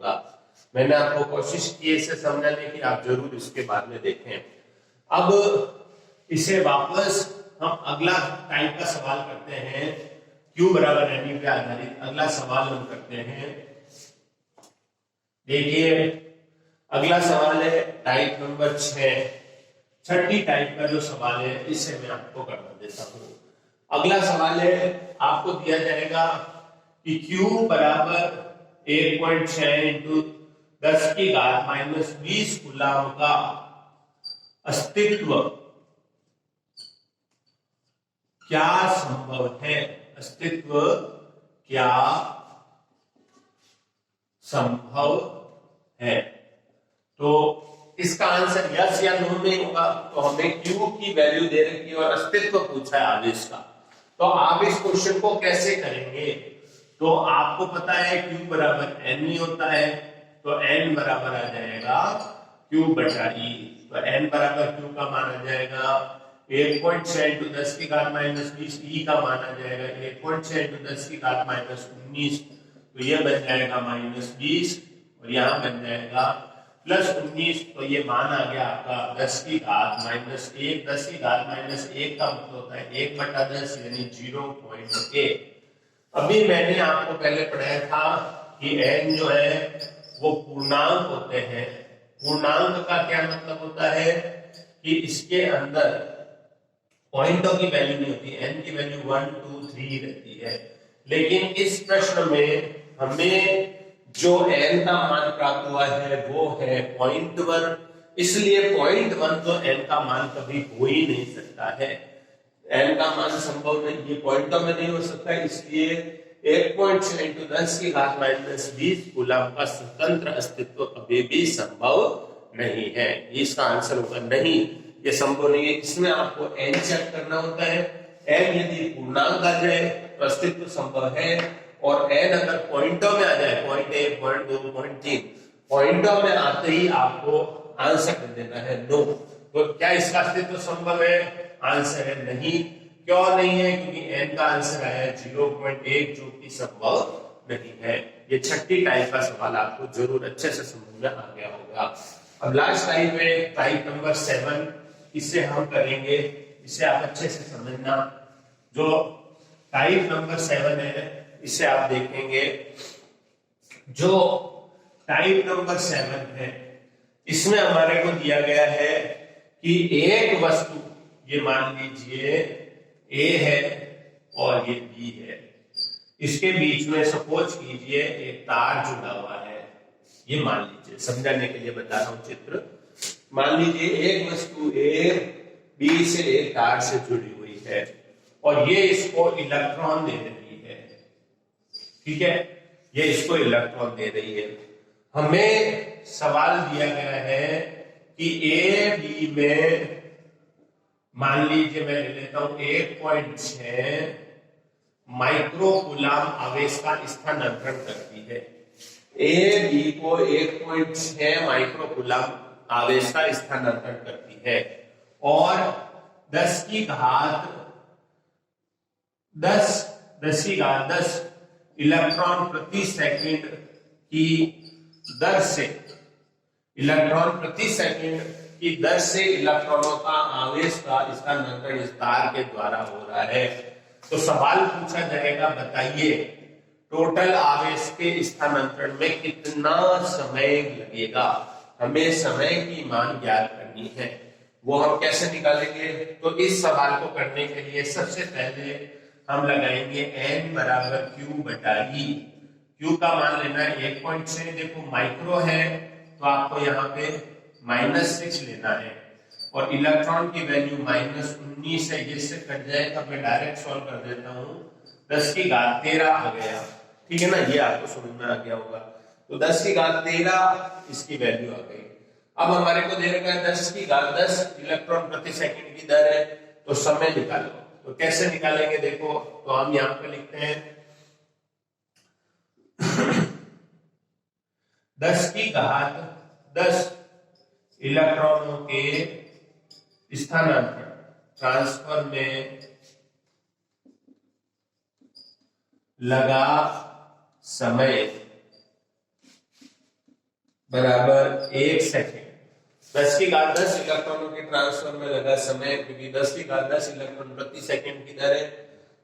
होगा। मैंने आपको कोशिश की इसे समझाने की, आप जरूर इसके बाद में देखें। अब इसे वापस हम अगला टाइप का सवाल करते हैं, Q बराबर एन पे आधारित अगला सवाल हम करते हैं। देखिए अगला सवाल है टाइप नंबर 6, छठी टाइप का जो सवाल है इसे मैं आपको करवा देता हूं। अगला सवाल है, आपको दिया जाएगा कि Q बराबर 1.6 इंटू 10 की घात माइनस 20 कूलम का अस्तित्व क्या संभव है। अस्तित्व क्या संभव है। तो इसका आंसर यस या नो में होगा। तो हमें Q की वैल्यू दे रखी है और अस्तित्व पूछा है आवेश का। तो आप इस क्वेश्चन को कैसे करेंगे, तो आपको पता है Q बराबर n ही होता है, तो n बराबर आ जाएगा Q बटा E। तो n बराबर Q का मान आ जाएगा 1.6 इंटू 10 की घात माइनस 20, E का मान आ जाएगा 1.6 इंटू 10 की घात माइनस 19, तो ये बन जाएगा माइनस 20 और यहाँ बन जाएगा प्लस 19। तो ये मान आ गया आपका 10 की घात माइनस 1, 10 की घात माइनस 1 का मतलब होता है 1 बटा 10 यानी 0.1। अभी मैंने आपको पहले पढ़ाया था कि n जो है वो पूर्णांक होते हैं। पूर्णांक का क्या मतलब होता है कि इसके अंदर पॉइंटों की वैल्यू नहीं होती, n की वैल्यू 1 2 3 रहती है। लेकिन इस प्रश्न में हमें जो n का मान प्राप्त हुआ है वो है 0.1, इसलिए 0.1 तो n का मान कभी हो ही नहीं सकता है। n का मान संभव नहीं, ये पॉइंटों में नहीं हो सकता, इसलिए 1.6 इंटू 10 की घात माइनस 20 कूलम का स्वतंत्र अस्तित्व कभी भी संभव नहीं है। इसका आंसर होगा नहीं, ये संभव नहीं है। इसमें आपको n चेक करना होता है, n यदि पूर्णांक आ जाए तो अस्तित्व संभव है, और n अगर पॉइंटों में आ जाए 0.1 0.2 0.3 पॉइंटों में आते ही आपको आंसर दे देना है नो। तो क्या इसका अस्तित्व संभव है? आंसर है नहीं। क्यों नहीं है? क्योंकि n का आंसर आया 0.1 जो कि संभव नहीं है। ये छठी टाइप का सवाल आपको जरूर अच्छे से समझ में आ गया होगा। अब लास्ट टाइप है टाइप नंबर 7, इसे हम करेंगे, इसे आप अच्छे से समझना। जो टाइप नंबर 7 है इसे आप देखेंगे। जो टाइप नंबर 7 है इसमें हमारे को दिया गया है कि एक वस्तु, ये मान लीजिए A है और ये B है, इसके बीच में सपोज कीजिए एक तार जुड़ा हुआ है। ये मान लीजिए, समझाने के लिए बता रहा हूं चित्र। मान लीजिए एक वस्तु A B से एक तार से जुड़ी हुई है और ये इसको इलेक्ट्रॉन दे रही है, ठीक है, ये इसको इलेक्ट्रॉन दे रही है। हमें सवाल दिया गया है कि A B में मान लीजिए मैं ले लेता हूं 1.6 माइक्रो कूलम आवेश का स्थानांतरण करती है। A B को 1.6 माइक्रो कूलम आवेश का स्थानांतरण करती है और 10 की घात 10 इलेक्ट्रॉन प्रति सेकंड की दर से, इलेक्ट्रॉन प्रति सेकंड की दर से इलेक्ट्रॉनों का आवेश का स्थानांतरण इस तार के द्वारा हो रहा है। तो सवाल पूछा जाएगा, बताइए टोटल आवेश के स्थानांतरण में कितना समय लगेगा। हमें समय की मान ज्ञात करनी है, वो हम कैसे निकालेंगे? तो इस सवाल को करने के लिए सबसे पहले हम लगाएंगे n बराबर Q बटा E। Q का मान लेना है 1.6, देखो माइक्रो है तो आपको यहाँ पे -6 लेना है और इलेक्ट्रॉन की वैल्यू -19 है, इससे कट जाएगा, मैं डायरेक्ट सॉल्व कर देता हूँ। 10 की घात 13 आ गया, ठीक है ना, ये आपको समझ में आ गया होगा। तो 10 की घात 13 इसकी वैल्यू आ गई। अब हमारे को दे रखा है 10 की घात 10 इलेक्ट्रॉन प्रति सेकंड की दर है, तो समय निकालो। तो कैसे निकालेंगे देखो, तो हम यहाँ पे लिखते हैं 10 की घात 10 इलेक्ट्रॉनों के स्थानांतरण ट्रांसफर में लगा समय बराबर 1 सेकेंड। 10 की घात 10 इलेक्ट्रॉनों के ट्रांसफर में लगा समय, क्योंकि 10 की घात 10 इलेक्ट्रॉन प्रति सेकंड की दर है,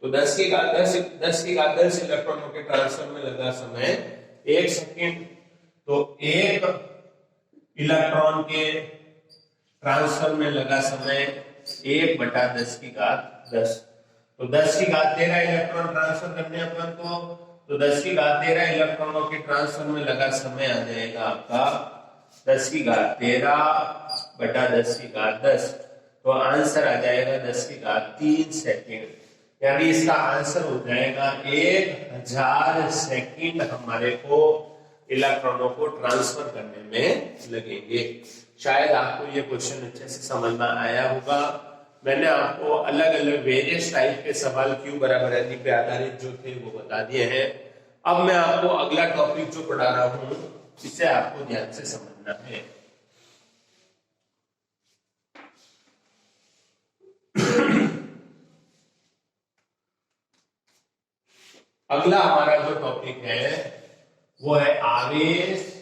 तो 10 की घात 10 इलेक्ट्रॉनों के ट्रांसफर में लगा समय 1 सेकेंड। तो 1 इलेक्ट्रॉन के ट्रांसफर में लगा समय 1/10 की घात 10। तो 10 की घात 13 इलेक्ट्रॉन ट्रांसफर करने अपन को, तो 10 की घात 13 इलेक्ट्रॉनों के ट्रांसफर में लगा समय आ जाएगा आपका 10 की घात 13/10 की घात 10। तो आंसर आ जाएगा 10 की घात 3 सेकेंड, यानी इसका आंसर हो जाएगा 1000 सेकेंड हमारे को इलेक्ट्रॉनों को ट्रांसफर करने में लगेंगे। शायद आपको ये क्वेश्चन अच्छे से समझ में आया होगा। मैंने आपको अलग अलग वेरियस टाइप के सवाल Q बराबर एन पे आधारित जो थे वो बता दिए हैं। अब मैं आपको अगला टॉपिक जो पढ़ा रहा हूं इसे आपको ध्यान से समझना है। अगला हमारा जो टॉपिक है वो है आवेश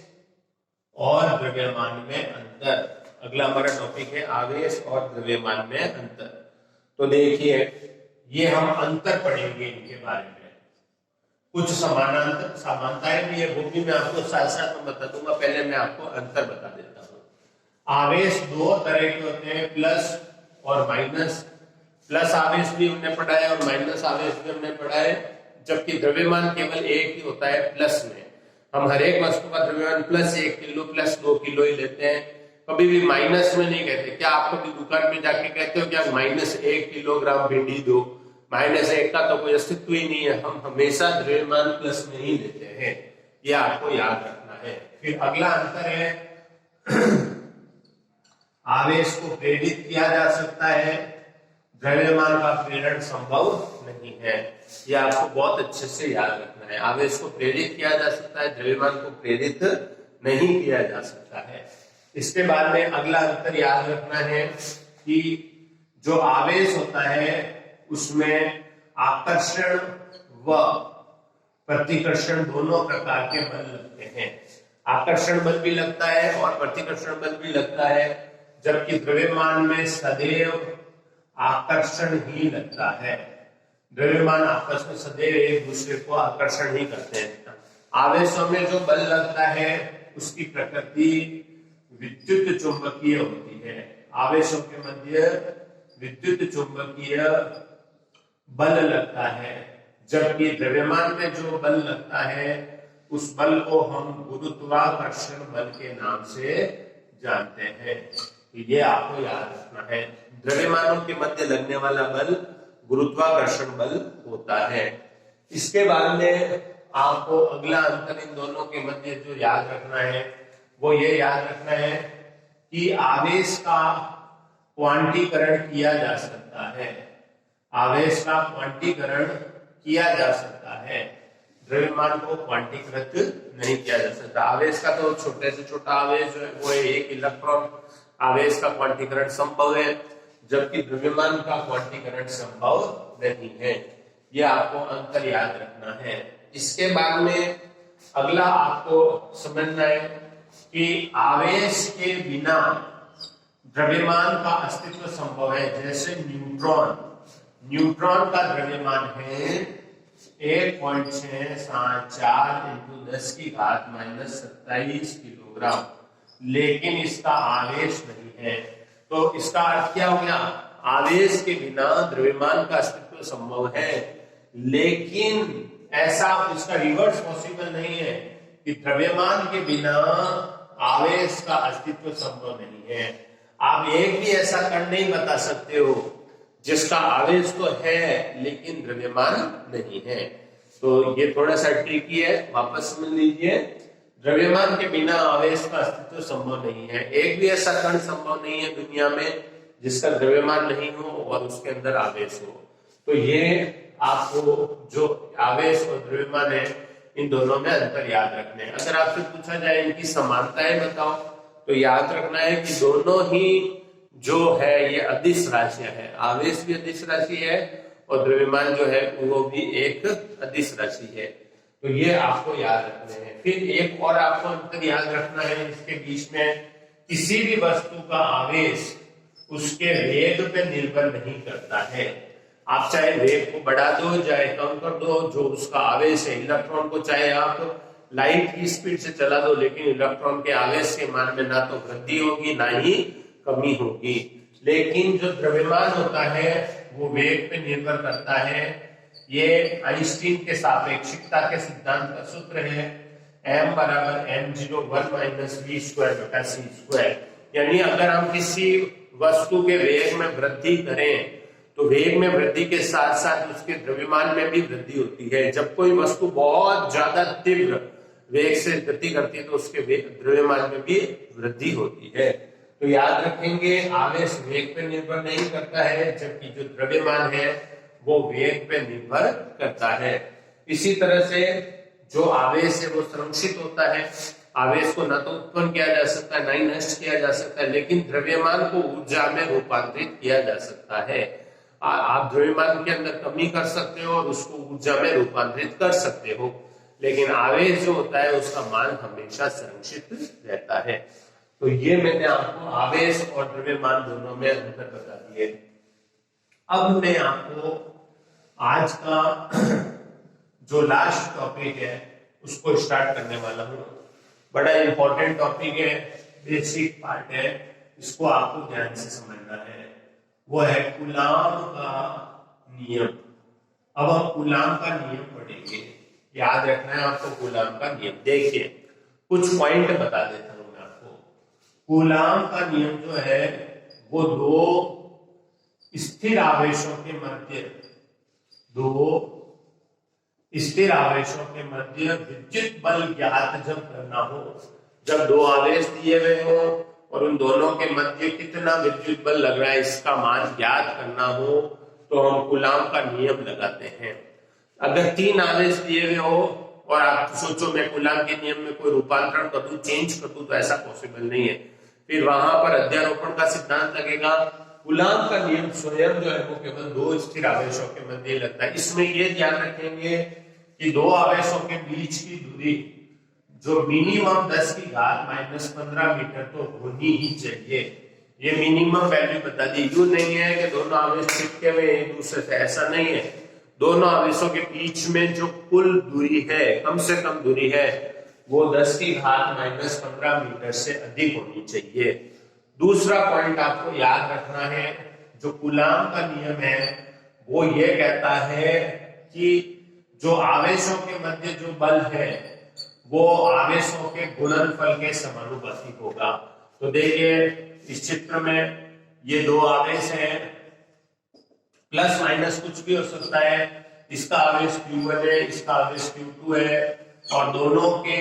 और द्रव्यमान में अंतर। अगला हमारा टॉपिक है आवेश और द्रव्यमान में अंतर। तो देखिए ये हम अंतर पढ़ेंगे इनके बारे में, कुछ समानांतर समानताएं भी है वो भी मैं आपको साथ साथ में बता दूंगा। पहले मैं आपको अंतर बता देता हूं। आवेश दो तरह के होते हैं, प्लस और माइनस। प्लस आवेश भी हमने पढ़ा है और माइनस आवेश भी हमने पढ़ा है, जबकि द्रव्यमान केवल एक ही होता है प्लस में। हम हर एक वस्तु का द्रव्यमान प्लस 1 किलो प्लस 2 किलो ही लेते हैं, कभी भी माइनस में नहीं कहते। क्या आप कभी दुकान में जाके कहते हो क्या -1 किलोग्राम भिंडी दो? -1 का तो कोई अस्तित्व ही नहीं है। हम हमेशा द्रव्यमान प्लस में ही लेते हैं, ये आपको याद रखना है। फिर अगला अंतर है आवेश को प्रेरित किया जा सकता है, द्रव्यमान का प्रेरण संभव नहीं है। यह आपको बहुत अच्छे से याद रखना है। आवेश को प्रेरित किया जा सकता है, द्रव्यमान को प्रेरित नहीं किया जा सकता है। इसके बाद में अगला अंतर याद रखना है कि जो आवेश होता है उसमें आकर्षण व प्रतिकर्षण दोनों प्रकार के बल लगते हैं। आकर्षण बल भी लगता है और प्रतिकर्षण बल भी लगता है, जबकि द्रव्यमान में सदैव आकर्षण ही लगता है। द्रव्यमान आपस में सदैव एक दूसरे को आकर्षण ही करते हैं। आवेशों में जो बल लगता है उसकी प्रकृति विद्युत चुंबकीय होती है। आवेशों के मध्य विद्युत चुंबकीय बल लगता है, जबकि द्रव्यमान में जो बल लगता है उस बल को हम गुरुत्वाकर्षण बल के नाम से जानते हैं। ये आपको याद रखना है, द्रव्यमानों के मध्य लगने वाला बल गुरुत्वाकर्षण बल होता है। इसके बाद में आपको अगला अंतर इन दोनों के मध्य जो याद रखना है वो ये याद रखना है कि आवेश का क्वांटीकरण किया जा सकता है। आवेश का क्वांटीकरण किया जा सकता है, द्रव्यमान को क्वांटीकृत नहीं किया जा सकता। आवेश का तो छोटे से छोटा आवेश जो है वो 1 इलेक्ट्रॉन आवेश का क्वांटीकरण संभव है, जबकि द्रव्यमान का क्वांटीकरण संभव नहीं है। यह आपको अंतर याद रखना है। इसके बाद में अगला आपको समझना है कि आवेश के बिना द्रव्यमान का अस्तित्व संभव है। जैसे न्यूट्रॉन का द्रव्यमान है 1.674 × 10 की घात -27 किलोग्राम, लेकिन इसका आवेश नहीं है। तो इसका अर्थ क्या हो गया? आवेश के बिना द्रव्यमान का अस्तित्व संभव है, लेकिन ऐसा इसका रिवर्स पॉसिबल नहीं है कि द्रव्यमान के बिना आवेश का अस्तित्व संभव नहीं है। आप एक भी ऐसा कण नहीं बता सकते हो जिसका आवेश तो है लेकिन द्रव्यमान नहीं है। तो ये थोड़ा सा ट्रिकी है, वापस समझ लीजिए। द्रव्यमान के बिना आवेश का अस्तित्व संभव नहीं है। एक भी ऐसा कण संभव नहीं है दुनिया में जिसका द्रव्यमान नहीं हो और उसके अंदर आवेश हो। तो ये आपको जो आवेश और द्रव्यमान है इन दोनों में अंतर याद रखने हैं। अगर आपसे पूछा जाए इनकी समानताएं बताओ, तो याद रखना है कि दोनों ही जो है ये अदिश राशियां है। आवेश भी अदिश राशि है और द्रव्यमान जो है वो भी एक अदिश राशि है। तो ये आपको याद रखने हैं। फिर एक और आपको अंतर याद रखना है इसके बीच में, किसी भी वस्तु का आवेश उसके वेग पे निर्भर नहीं करता है। आप चाहे वेग को बढ़ा दो चाहे कम कर दो, जो उसका आवेश है इलेक्ट्रॉन को चाहे आप लाइट की स्पीड से चला दो, लेकिन इलेक्ट्रॉन के आवेश के मान में ना तो वृद्धि होगी ना ही कमी होगी। लेकिन जो द्रव्यमान होता है वो वेग पे निर्भर करता है। ये आइंस्टीन के सापेक्षिकता के सिद्धांत का सूत्र है, m बराबर m01 माइनस v स्क्वायर बटा c स्क्वायर। यानी अगर हम किसी वस्तु के वेग में वृद्धि करें तो वेग में वृद्धि के साथ साथ उसके द्रव्यमान में भी वृद्धि होती है। जब कोई वस्तु बहुत ज्यादा तीव्र वेग से गति करती है तो उसके द्रव्यमान में भी वृद्धि होती है। तो याद रखेंगे आवेश वेग पे निर्भर नहीं करता है, जबकि जो द्रव्यमान है वो वेग पे निर्भर करता है। इसी तरह से जो आवेश है वो संरक्षित होता है। आवेश को न तो उत्पन्न किया जा सकता है, न ही नष्ट किया जा सकता है, लेकिन द्रव्यमान को ऊर्जा में रूपांतरित किया जा सकता है। आप द्रव्यमान के अंदर कमी कर सकते हो और उसको ऊर्जा में रूपांतरित कर सकते हो, लेकिन आवेश जो होता है उसका मान हमेशा संरक्षित रहता है। तो ये मैंने आपको आवेश और द्रव्यमान दोनों में अंतर बता दिए। अब मैं आपको आज का जो लास्ट टॉपिक है उसको स्टार्ट करने वाला हूं। बड़ा इंपॉर्टेंट टॉपिक है, बेसिक पार्ट है, इसको आपको ध्यान से समझना है। वो है कूलाम का नियम। अब हम कूलाम का नियम पढ़ेंगे, याद रखना है आपको कूलाम का नियम। देखिए कुछ पॉइंट बता देता हूं मैं आपको। कूलाम का नियम जो है वो दो स्थिर आवेशों के मध्य विद्युत बल ज्ञात जब करना हो, जब दो आवेश दिए हुए हो और उन दोनों के मध्य कितना विद्युत बल लग रहा है इसका मान ज्ञात करना हो, तो हम कूलाम का नियम लगाते हैं। अगर तीन आवेश दिए हुए हो और आप सोचो मैं कूलाम के नियम में कोई रूपांतरण कर दूं, चेंज कर दूं, तो ऐसा पॉसिबल नहीं है। फिर वहां पर अध्यारोपण का सिद्धांत लगेगा। कूलाम का नियम स्वयं जो है वो केवल दो स्थिर आवेशों के मध्य लगता है। इसमें ये ध्यान रखेंगे कि दो आवेशों के बीच की दूरी जो मिनिमम 10 की घात माइनस 15 मीटर तो होनी ही चाहिए। ये मिनिमम वैल्यू बता दी। यूं नहीं है कि दोनों आवेश चिपके हुए एक दूसरे से, ऐसा नहीं है। दोनों आवेशों के बीच में जो कुल दूरी है, कम से कम दूरी है, वो 10 की घात माइनस 15 मीटर से अधिक होनी चाहिए। दूसरा पॉइंट आपको याद रखना है, जो कूलाम का नियम है वो ये कहता है कि जो आवेशों के मध्य जो बल है वो आवेशों के गुणनफल के समानुपाती होगा। तो देखिए इस चित्र में ये दो आवेश हैं, प्लस माइनस कुछ भी हो सकता है। इसका आवेश Q1 है, इसका आवेश Q2 है, और दोनों के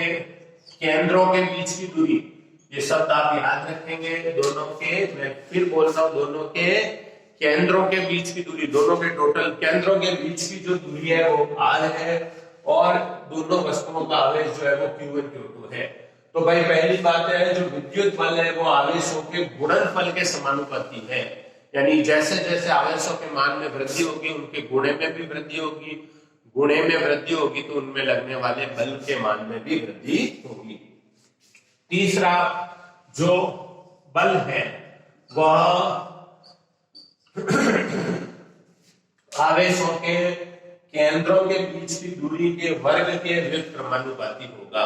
केंद्रों के बीच की दूरी, ये शब्द आप याद रखेंगे। दोनों के, मैं फिर बोल रहा हूं, दोनों के केंद्रों के बीच की दूरी, दोनों के टोटल केंद्रों के बीच की जो दूरी है वो r है, और दोनों वस्तुओं का आवेश जो है वो Q1 Q2 है। तो भाई पहली बात है, जो विद्युत बल है वो आवेशों के गुणनफल के समानुपाती है। यानी जैसे जैसे आवेशों के मान में वृद्धि होगी उनके गुणे में भी वृद्धि होगी, गुणे में वृद्धि होगी तो उनमें लगने वाले बल के मान में भी वृद्धि होगी। तीसरा जो बल है वह आवेशों के केंद्रों के बीच की दूरी के वर्ग के व्युत्क्रमानुपाती होगा।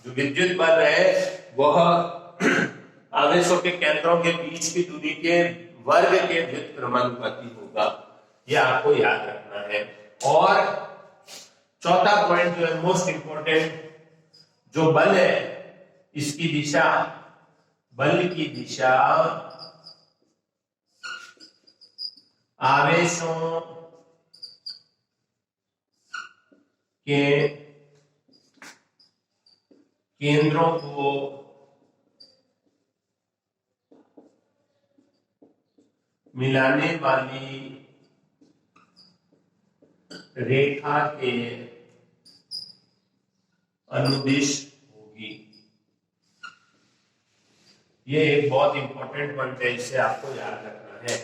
जो विद्युत बल है वह आवेशों के केंद्रों के बीच की दूरी के वर्ग के व्युत्क्रमानुपाती होगा। यह आपको याद रखना है। और चौथा पॉइंट जो है मोस्ट इंपोर्टेंट, जो बल है इसकी दिशा, बल की दिशा आवेशों के केंद्रों को मिलाने वाली रेखा के अनुदिश होगी। ये एक बहुत इंपॉर्टेंट पॉइंट है, इसे आपको याद रखना है।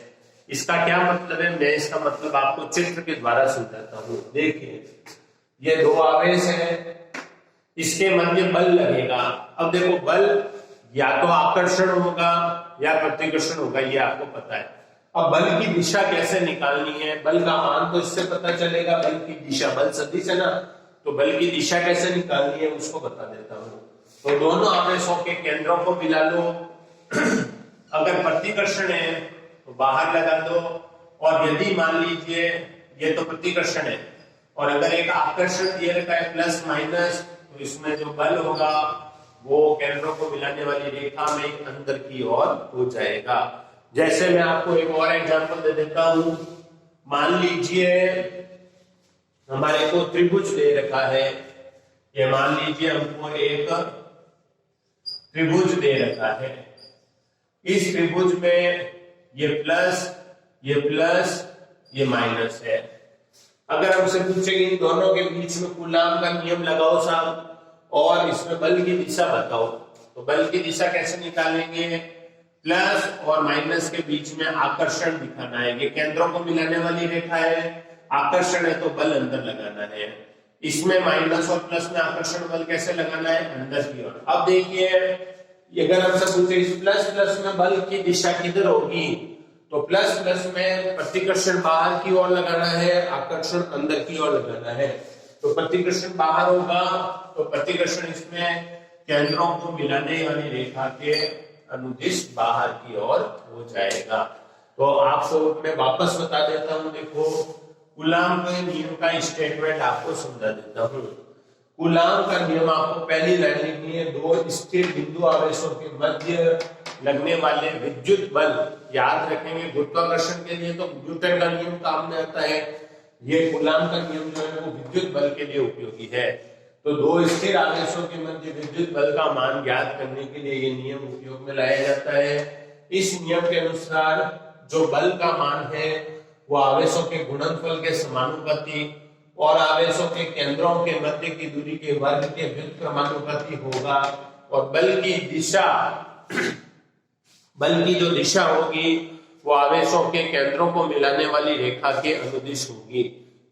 इसका क्या मतलब है, मैं इसका मतलब आपको चित्र के द्वारा समझाता हूं। देखिए ये दो आवेश है, इसके मध्य बल लगेगा। अब देखो बल या तो आकर्षण होगा या प्रतिकर्षण होगा, ये आपको पता है। अब बल की दिशा कैसे निकालनी है, बल का मान तो इससे पता चलेगा, बल की दिशा, बल सदिश है ना, तो बल की दिशा कैसे निकालनी है उसको बता देता हूं। तो दोनों आवेशों के केंद्रों को मिला लो। अगर प्रतिकर्षण है तो बाहर लगा दो, और यदि मान लीजिए ये तो प्रतिकर्षण है, और अगर एक आकर्षण दिया रखा है प्लस माइनस, तो इसमें जो बल होगा वो केंद्रों को मिलाने वाली रेखा में अंदर की ओर हो जाएगा। जैसे मैं आपको एक और एग्जांपल दे देता हूं। मान लीजिए हमारे को त्रिभुज दे रखा है, ये मान लीजिए हमको एक त्रिभुज दे रखा है। इस त्रिभुज में ये प्लस, ये माइनस है। अगर हमसे पूछे इन दोनों के बीच में कूलाम का नियम लगाओ साहब, और इसमें बल की दिशा बताओ, तो बल की दिशा कैसे निकालेंगे, प्लस और माइनस के बीच में आकर्षण दिखाना है। ये केंद्रों को मिलाने वाली रेखा है, आकर्षण है तो बल अंदर लगाना है। इसमें माइनस और प्लस में आकर्षण बल कैसे लगाना है, अंदर की ओर। अब देखिए अगर हमसे पूछे इस प्लस प्लस में बल की दिशा किधर होगी, तो प्लस प्लस में प्रतिकर्षण बाहर की ओर लगाना है, आकर्षण अंदर की ओर लगाना है। तो प्रतिकर्षण बाहर होगा, तो प्रतिकर्षण इसमें केंद्रों को मिलाने वाली रेखा के अनुदिश बाहर की ओर हो जाएगा। तो आपको मैं वापस बता देता हूं, देखो कूलाम के नियम का स्टेटमेंट आपको समझा देता हूं। कूलाम का नियम आपको पहली लाइन लिखनी है, दो स्थिर बिंदु आवेशों के मध्य लगने वाले विद्युत बल, याद रखेंगे गुरुत्वाकर्षण के लिए तो न्यूटन का नियम काम में आता है, ये कूलाम का नियम जो है वो विद्युत बल के लिए उपयोगी है। तो दो स्थिर आवेशों के मध्य विद्युत बल का मान ज्ञात करने के लिए ये नियम उपयोग में लाया जाता है। इस नियम के अनुसार जो बल का मान है वो आवेशों के गुणनफल के समानुपाती और आवेशों के केंद्रों के मध्य की दूरी के वर्ग के व्युत्क्रमानुपाती होगा, और बल की दिशा, बल की जो दिशा होगी वो आवेशों के केंद्रों को मिलाने वाली रेखा के अनुदिश होगी।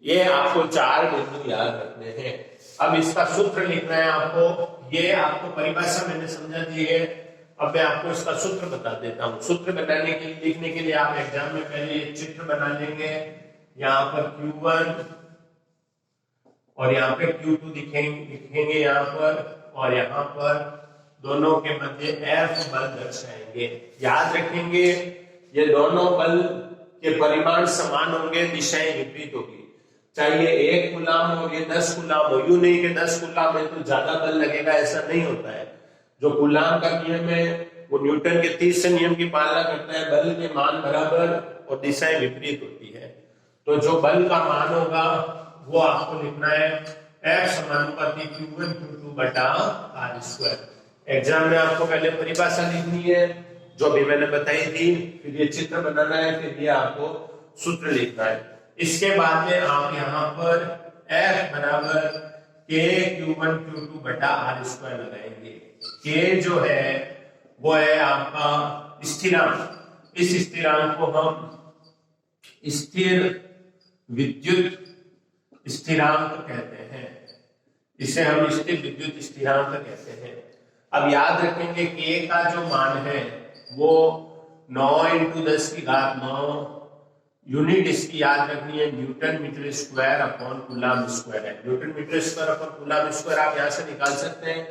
ये आपको चार बिंदु याद रखने हैं। अब इसका सूत्र लिखना है आपको, ये आपको परिभाषा मैंने समझा दी है, अब मैं आपको इसका सूत्र बता देता हूँ। सूत्र बनाने के लिए, लिखने के लिए आप एग्जाम में पहले चित्र बना लेंगे, यहाँ पर Q1 और यहाँ पे Q2 लिखेंगे यहाँ पर, और यहाँ पर दोनों के मध्य F बल दर्शाएंगे। याद रखेंगे ये दोनों बल के परिमाण समान होंगे, दिशाएं विपरीत होगी। चाहे एक कूलाम हो, ये 10 कूलाम हो, यूं नहीं कि 10 कूलाम है तो ज्यादा बल लगेगा, ऐसा नहीं होता है। जो कूलाम का नियम है वो न्यूटन के तीसरे नियम की पालना करता है, बल के मान बराबर और दिशाएं विपरीत होती है। तो जो बल का मान होगा वो आपको लिखना है F समानुपाती Q1 Q2 बटा R स्क्वायर। एग्जाम में आपको पहले परिभाषा लिखनी है जो भी मैंने बताई थी, फिर ये चित्र बनाना है, फिर ये आपको सूत्र लिखना है। इसके बाद में आप यहाँ पर F बराबर K Q1 Q2 बटा R स्क्वायर लगाएंगे। K जो है वो है आपका स्थिरांक, इस स्थिरांक को हम स्थिर विद्युत स्थिरांक कहते हैं, इसे हम स्थिर विद्युत स्थिरांक कहते हैं। अब याद रखेंगे K का जो मान है वो 9 × 10⁹ यूनिट इसकी याद रखनी है newton metre square upon coulomb square है। Newton metre square upon coulomb square आप यहाँ से निकाल सकते हैं।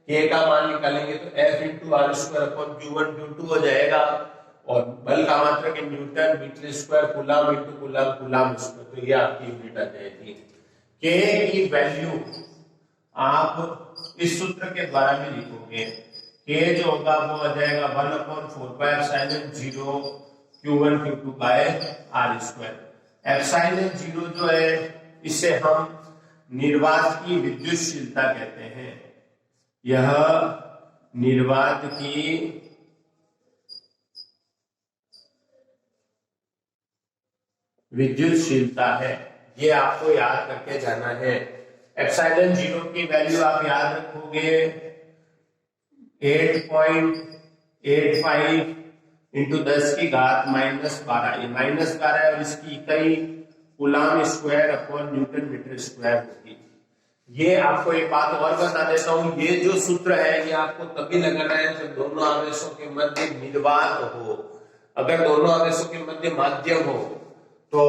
K का मान निकालेंगे तो F × R square upon Q1 Q2 हो जाएगा, और बल का मात्रक है newton metre square coulomb × coulomb coulomb square, तो ये आपकी यूनिट आ जाएगी। K की वैल्यू आप इस सूत्र के द्वारा भी लिखोगे। K जो होगा वो आ जाएगा 1/4πε0 Q1 Q2 bye R square. Epsilon 0 जो है इसे हम निर्वात की विद्युतशीलता कहते हैं। यह निर्वात की विद्युतशीलता है, ये आपको याद करके जाना है। एप्सिलॉन 0 की वैल्यू आप याद रखोगे 8.85 × 10⁻⁻12, ये -12 है, और इसकी इकाई coulomb square upon newton metre square होगी। ये आपको एक बात और बता देता हूं, ये जो सूत्र है ये आपको तभी लगाना है जब दोनों आवेशों के मध्य निर्वात हो। अगर दोनों आवेशों के मध्य माध्यम हो तो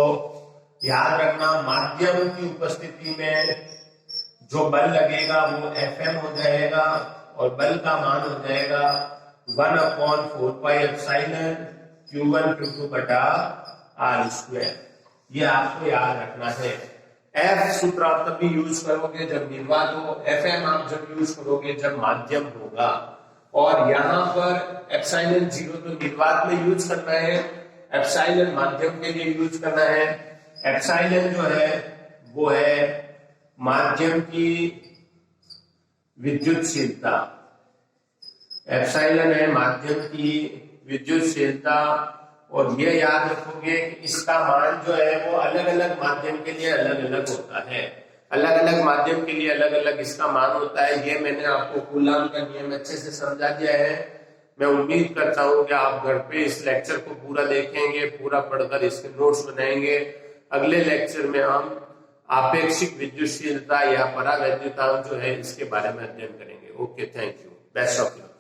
याद रखना माध्यम की उपस्थिति में जो बल लगेगा वो Fm हो जाएगा और बल का मान हो जाएगा 1/4πε Q1 Q2 बटा R²। ये आपको याद रखना है। F सूत्र आप तभी यूज करोगे जब निर्वात हो, Fm आप जब यूज करोगे जब माध्यम होगा। और यहाँ पर एप्सिलॉन 0 तो निर्वात में यूज करना है, एप्सिलॉन माध्यम के लिए यूज करना है। एप्सिलॉन जो है वो है माध्यम की विद्युतशीलता, एप्सिलॉन है माध्यम की विद्युतशीलता। और ये याद रखोगे कि इसका मान जो है वो अलग अलग माध्यम के लिए अलग अलग होता है, अलग अलग माध्यम के लिए अलग अलग इसका मान होता है। ये मैंने आपको कूलाम का नियम अच्छे से समझा दिया है। मैं उम्मीद करता हूं कि आप घर पे इस लेक्चर को पूरा देखेंगे, पूरा पढ़कर इसके नोट्स बनाएंगे। अगले लेक्चर में हम आपेक्षिक विद्युतशीलता या परावैद्युतांक जो है इसके बारे में अध्ययन करेंगे। Okay, thank you, best of luck.